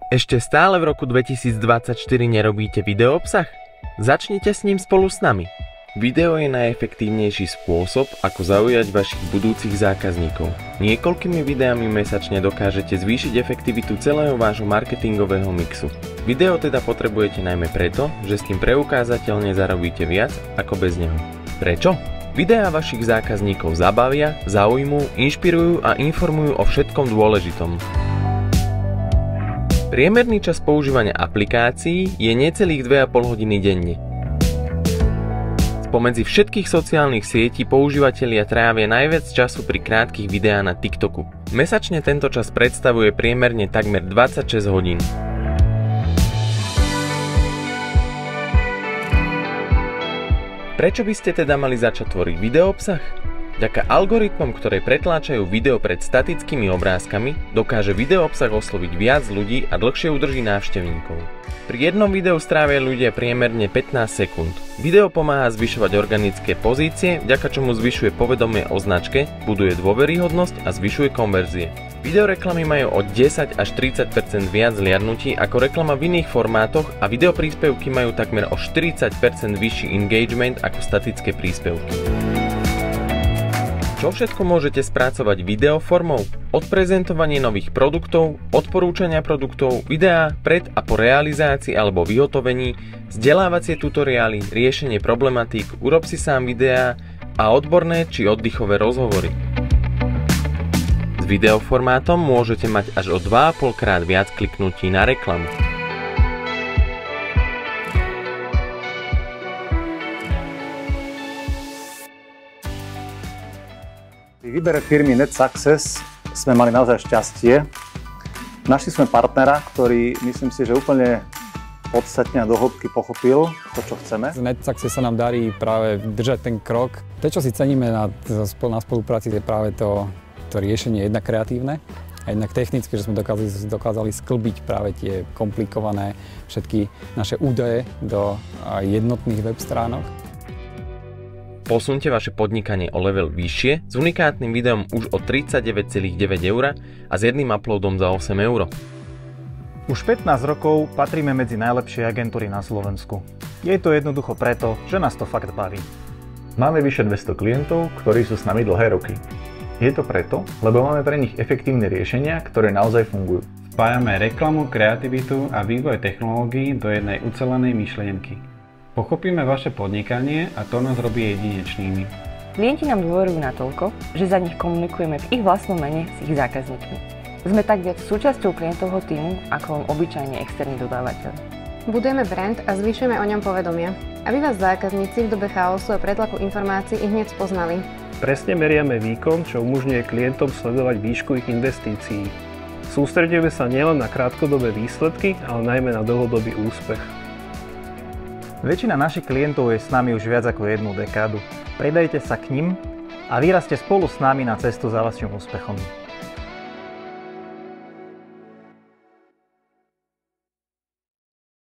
Ešte stále v roku 2024 nerobíte videoobsah? Začnite s ním spolu s nami. Video je najefektívnejší spôsob, ako zaujať vašich budúcich zákazníkov. Niekoľkými videami mesačne dokážete zvýšiť efektivitu celého vášho marketingového mixu. Video teda potrebujete najmä preto, že s tým preukázateľne zarobíte viac ako bez neho. Prečo? Videá vašich zákazníkov zabavia, zaujmú, inšpirujú a informujú o všetkom dôležitom. Priemerný čas používania aplikácií je necelých 2,5 hodiny denne. Spomedzi všetkých sociálnych sietí používatelia trávia najviac času pri krátkych videách na TikToku. Mesačne tento čas predstavuje priemerne takmer 26 hodín. Prečo by ste teda mali začať tvoriť videoobsah? Vďaka algoritmom, ktoré pretláčajú video pred statickými obrázkami, dokáže videoobsah osloviť viac ľudí a dlhšie udrží návštevníkov. Pri jednom videu strávia ľudia priemerne 15 sekúnd. Video pomáha zvyšovať organické pozície, vďaka čomu zvyšuje povedomie o značke, buduje dôveryhodnosť a zvyšuje konverzie. Videoreklamy majú od 10 až 30% viac zliadnutí ako reklama v iných formátoch a videopríspevky majú takmer o 40% vyšší engagement ako statické príspevky. Čo všetko môžete spracovať videoformou? Odprezentovanie nových produktov, odporúčania produktov, videá pred a po realizácii alebo vyhotovení, vzdelávacie tutoriály, riešenie problematík, urob si sám videá a odborné či oddychové rozhovory. S videoformátom môžete mať až o 2,5 krát viac kliknutí na reklamu. Pri výbere firmy NetSuccess sme mali naozaj šťastie. Našli sme partnera, ktorý myslím si, že úplne podstatne a do hĺbky pochopil to, čo chceme. Z NetSuccess sa nám darí práve držať ten krok. To, čo si ceníme na spolupráci, je práve to riešenie jednak kreatívne a jednak technické, že sme dokázali sklbiť práve tie komplikované všetky naše údaje do jednotných web stránok. Posunte vaše podnikanie o level vyššie s unikátnym videom už o 39,9 € a s jedným uploadom za 8 €. Už 15 rokov patríme medzi najlepšie agentúry na Slovensku. Je to jednoducho preto, že nás to fakt baví. Máme vyše 200 klientov, ktorí sú s nami dlhé roky. Je to preto, lebo máme pre nich efektívne riešenia, ktoré naozaj fungujú. Spájame reklamu, kreativitu a vývoj technológií do jednej ucelenej myšlienky. Pochopíme vaše podnikanie a to nás robí jedinečnými. Klienti nám dôverujú natoľko, že za nich komunikujeme v ich vlastnom mene s ich zákazníkmi. Sme tak viac súčasťou klientovho tímu ako len obyčajne externý dodávateľ. Budujeme brand a zvyšujeme o ňom povedomie, aby vás zákazníci v dobe chaosu a pretlaku informácií hneď spoznali. Presne meriame výkon, čo umožňuje klientom sledovať výšku ich investícií. Sústredíme sa nielen na krátkodobé výsledky, ale najmä na dlhodobý úspech. Väčšina našich klientov je s nami už viac ako 1 dekádu. Pridajte sa k nim a vyrazte spolu s nami na cestu za vašim úspechom.